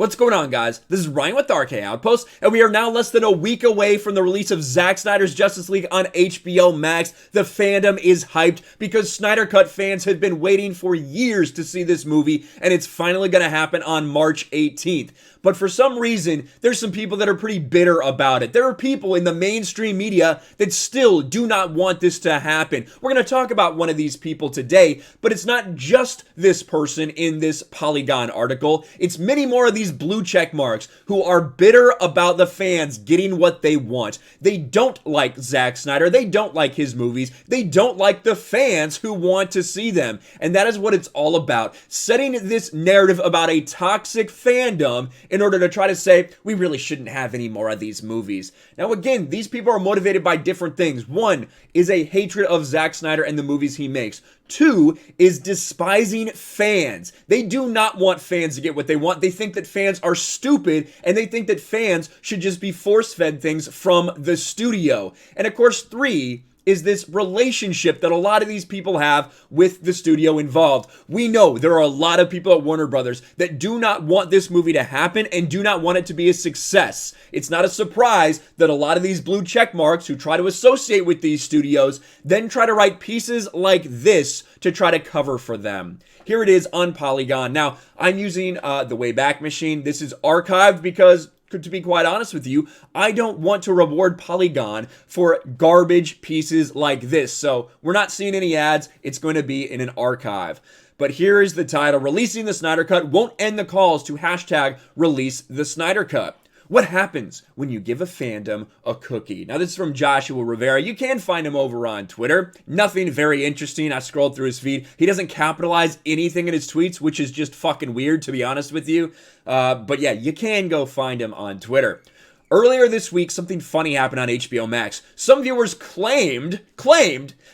What's going on, guys? This is Ryan with RK Outpost, and we are now less than a week away from the release of Zack Snyder's Justice League on HBO Max. The fandom is hyped because Snyder Cut fans have been waiting for years to see this movie, and it's finally going to happen on March 18th. But for some reason, there's some people that are pretty bitter about it. There are people in the mainstream media that still do not want this to happen. We're going to talk about one of these people today, but it's not just this person in this Polygon article. It's many more of these blue check marks who are bitter about the fans getting what they want. They don't like Zack Snyder. They don't like his movies. They don't like the fans who want to see them. And that is what it's all about. Setting this narrative about a toxic fandom in order to try to say, we really shouldn't have any more of these movies. Now again, these people are motivated by different things. One is a hatred of Zack Snyder and the movies he makes. Two is despising fans. They do not want fans to get what they want. They think that fans are stupid, and they think that fans should just be force-fed things from the studio. And of course, three is this relationship that a lot of these people have with the studio involved. We know there are a lot of people at Warner Brothers that do not want this movie to happen and do not want it to be a success. It's not a surprise that a lot of these blue check marks who try to associate with these studios then try to write pieces like this to try to cover for them. Here it is on Polygon. Now, I'm using the Wayback Machine. This is archived because, to be quite honest with you, I don't want to reward Polygon for garbage pieces like this. So we're not seeing any ads. It's going to be in an archive. But here is the title. Releasing the Snyder Cut won't end the calls to hashtag release the Snyder Cut. What happens when you give a fandom a cookie? Now, this is from Joshua Rivera. You can find him over on Twitter. Nothing very interesting. I scrolled through his feed. He doesn't capitalize anything in his tweets, which is just fucking weird, to be honest with you. But yeah, you can go find him on Twitter. Earlier this week, something funny happened on HBO Max. Some viewers claimed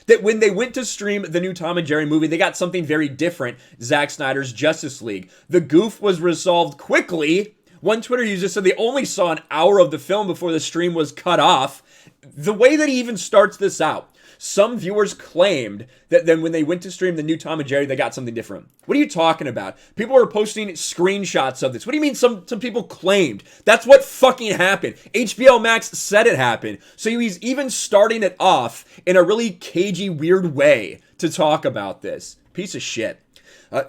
that when they went to stream the new Tom and Jerry movie, they got something very different, Zack Snyder's Justice League. The goof was resolved quickly. One Twitter user said they only saw an hour of the film before the stream was cut off. The way that he even starts this out, some viewers claimed that then when they went to stream the new Tom and Jerry, they got something different. What are you talking about? People are posting screenshots of this. What do you mean some people claimed? That's what fucking happened. HBO Max said it happened. So he's even starting it off in a really cagey, weird way to talk about this. Piece of shit.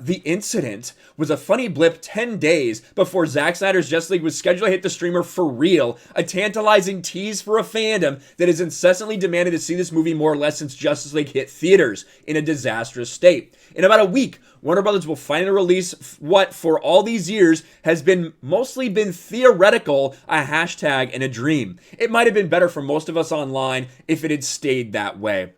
The incident was a funny blip 10 days before Zack Snyder's Justice League was scheduled to hit the streamer for real, a tantalizing tease for a fandom that has incessantly demanded to see this movie more or less since Justice League hit theaters in a disastrous state. In about a week, Warner Brothers will finally release what, for all these years, has been mostly theoretical, a hashtag and a dream. It might have been better for most of us online if it had stayed that way.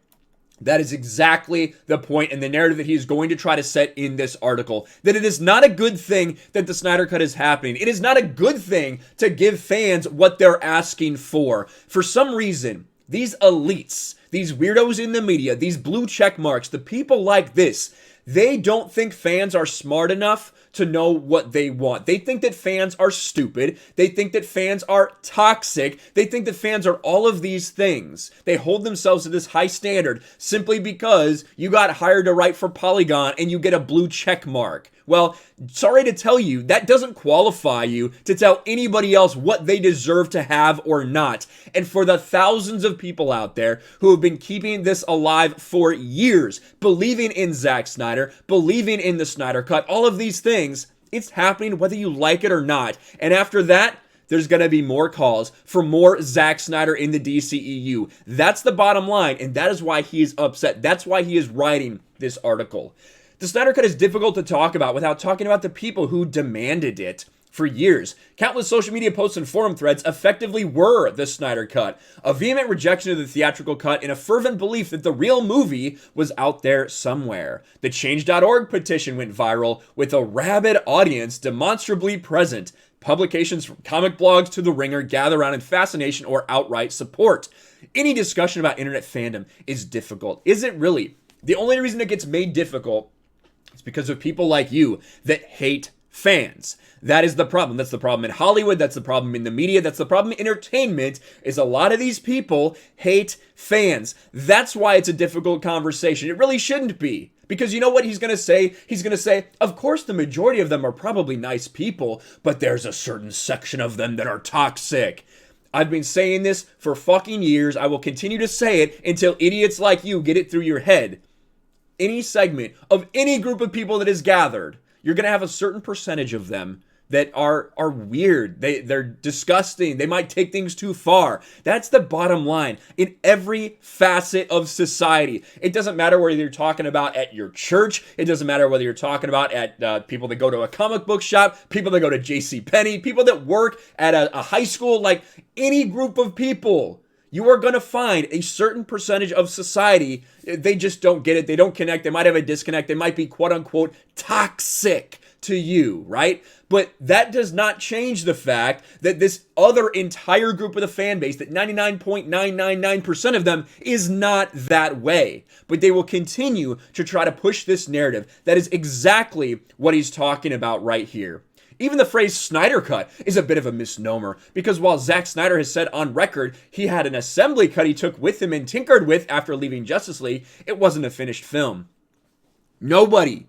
That is exactly the point and the narrative that he is going to try to set in this article. That it is not a good thing that the Snyder Cut is happening. It is not a good thing to give fans what they're asking for. For some reason, these elites, these weirdos in the media, these blue check marks, the people like this, they don't think fans are smart enough to know what they want. They think that fans are stupid. They think that fans are toxic. They think that fans are all of these things. They hold themselves to this high standard simply because you got hired to write for Polygon and you get a blue check mark. Well, sorry to tell you, that doesn't qualify you to tell anybody else what they deserve to have or not. And for the thousands of people out there who have been keeping this alive for years, believing in Zack Snyder, believing in the Snyder Cut, all of these things, it's happening whether you like it or not. And after that, there's going to be more calls for more Zack Snyder in the DCEU. That's the bottom line, and that is why he is upset. That's why he is writing this article. The Snyder Cut is difficult to talk about without talking about the people who demanded it. For years, countless social media posts and forum threads effectively were the Snyder Cut, a vehement rejection of the theatrical cut and a fervent belief that the real movie was out there somewhere. The Change.org petition went viral with a rabid audience demonstrably present. Publications from comic blogs to The Ringer gather around in fascination or outright support. Any discussion about internet fandom is difficult. Is it really? The only reason it gets made difficult is because of people like you that hate fans. That is the problem. That's the problem in Hollywood. That's the problem in the media. That's the problem in entertainment, is a lot of these people hate fans. That's why it's a difficult conversation. It really shouldn't be. Because you know what he's going to say? He's going to say, of course, the majority of them are probably nice people, but there's a certain section of them that are toxic. I've been saying this for fucking years. I will continue to say it until idiots like you get it through your head. Any segment of any group of people that is gathered, you're going to have a certain percentage of them that are weird. They're disgusting. They might take things too far. That's the bottom line in every facet of society. It doesn't matter whether you're talking about at your church. It doesn't matter whether you're talking about at people that go to a comic book shop, people that go to JCPenney, people that work at a high school, like any group of people. You are going to find a certain percentage of society, they just don't get it. They don't connect. They might have a disconnect. They might be quote unquote toxic to you, right? But that does not change the fact that this other entire group of the fan base, that 99.999% of them, is not that way. But they will continue to try to push this narrative. That is exactly what he's talking about right here. Even the phrase Snyder Cut is a bit of a misnomer, because while Zack Snyder has said on record he had an assembly cut he took with him and tinkered with after leaving Justice League, it wasn't a finished film. Nobody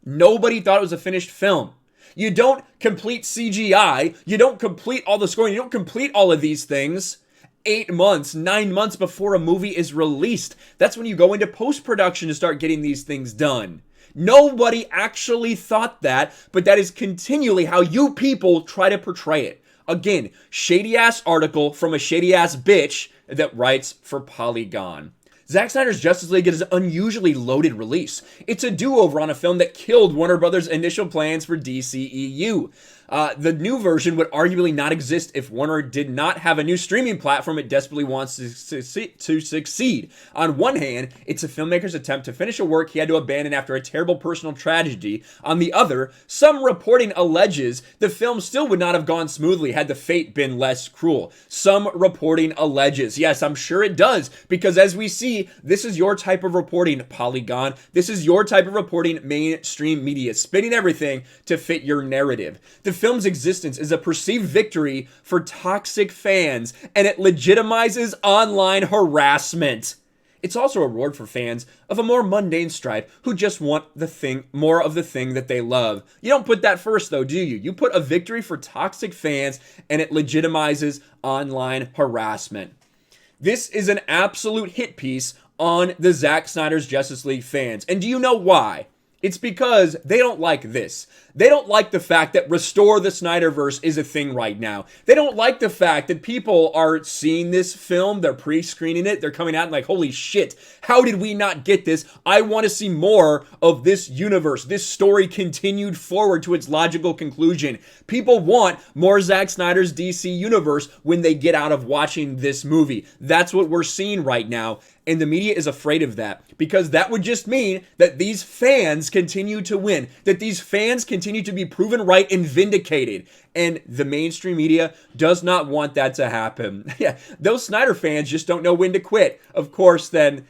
thought it was a finished film. You don't complete CGI, you don't complete all the scoring, you don't complete all of these things 8 months, 9 months before a movie is released. That's when you go into post-production to start getting these things done. Nobody actually thought that, but that is continually how you people try to portray it. Again, shady-ass article from a shady-ass bitch that writes for Polygon. Zack Snyder's Justice League is an unusually loaded release. It's a do-over on a film that killed Warner Brothers' initial plans for DCEU. The new version would arguably not exist if Warner did not have a new streaming platform it desperately wants to succeed. On one hand, it's a filmmaker's attempt to finish a work he had to abandon after a terrible personal tragedy. On the other, some reporting alleges the film still would not have gone smoothly had the fate been less cruel. Some reporting alleges. Yes, I'm sure it does, because as we see, this is your type of reporting, Polygon. This is your type of reporting, mainstream media, spinning everything to fit your narrative. The film's existence is a perceived victory for toxic fans, and it legitimizes online harassment. It's also a reward for fans of a more mundane stripe who just want more of the thing that they love. You don't put that first though, do you? You put a victory for toxic fans, and it legitimizes online harassment. This is an absolute hit piece on the Zack Snyder's Justice League fans. And do you know why? It's because they don't like this. They don't like the fact that Restore the Snyderverse is a thing right now. They don't like the fact that people are seeing this film, they're pre-screening it, they're coming out and like, holy shit, how did we not get this? I want to see more of this universe, this story continued forward to its logical conclusion. People want more Zack Snyder's DC universe when they get out of watching this movie. That's what we're seeing right now. And the media is afraid of that, because that would just mean that these fans continue to win, that these fans continue to be proven right and vindicated. And the mainstream media does not want that to happen. Yeah, those Snyder fans just don't know when to quit. Of course, then,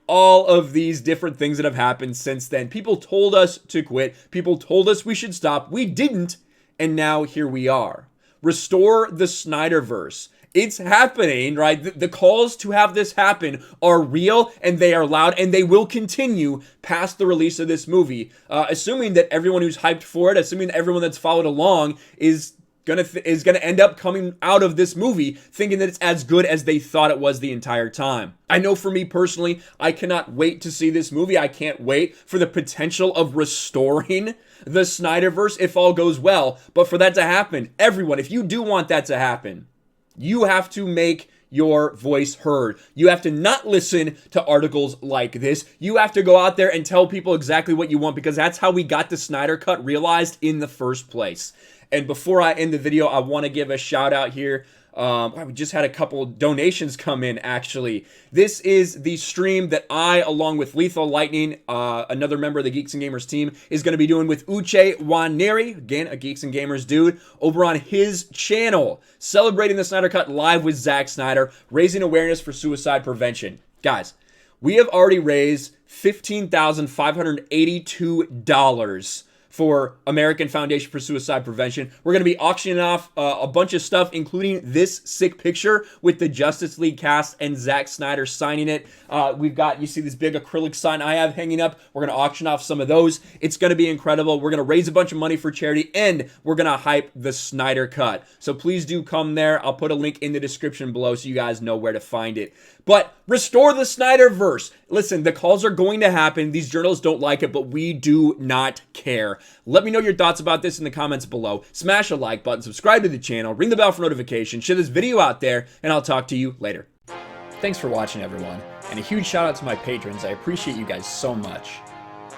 all of these different things that have happened since then. People told us to quit. People told us we should stop. We didn't. And now here we are. Restore the Snyderverse. It's happening, right? The calls to have this happen are real, and they are loud, and they will continue past the release of this movie, assuming that everyone who's hyped for it, assuming that everyone that's followed along is gonna end up coming out of this movie thinking that it's as good as they thought it was the entire time. I know for me personally, I cannot wait to see this movie. I can't wait for the potential of restoring the Snyderverse if all goes well. But for that to happen, everyone, if you do want that to happen, you have to make your voice heard. You have to not listen to articles like this. You have to go out there and tell people exactly what you want, because that's how we got the Snyder Cut realized in the first place. And before I end the video, I want to give a shout out here. We just had a couple donations come in, actually. This is the stream that I, along with Lethal Lightning, another member of the Geeks and Gamers team, is going to be doing with Uche Waneri, again, a Geeks and Gamers dude, over on his channel, celebrating the Snyder Cut live with Zack Snyder, raising awareness for suicide prevention. Guys, we have already raised $15,582 for American Foundation for Suicide Prevention. We're going to be auctioning off a bunch of stuff, including this sick picture with the Justice League cast and Zack Snyder signing it. We've got, you see this big acrylic sign I have hanging up. We're going to auction off some of those. It's going to be incredible. We're going to raise a bunch of money for charity, and we're going to hype the Snyder Cut. So please do come there. I'll put a link in the description below so you guys know where to find it. But restore the Snyderverse. Listen, the calls are going to happen. These journalists don't like it, but we do not care. Let me know your thoughts about this in the comments below. Smash a like button, subscribe to the channel, ring the bell for notifications, share this video out there, and I'll talk to you later. Thanks for watching, everyone, and a huge shout out to my patrons. I appreciate you guys so much.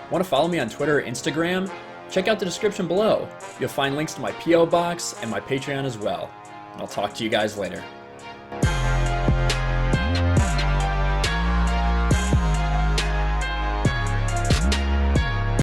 Want to follow me on Twitter or Instagram? Check out the description below. You'll find links to my P.O. box and my Patreon as well. And I'll talk to you guys later.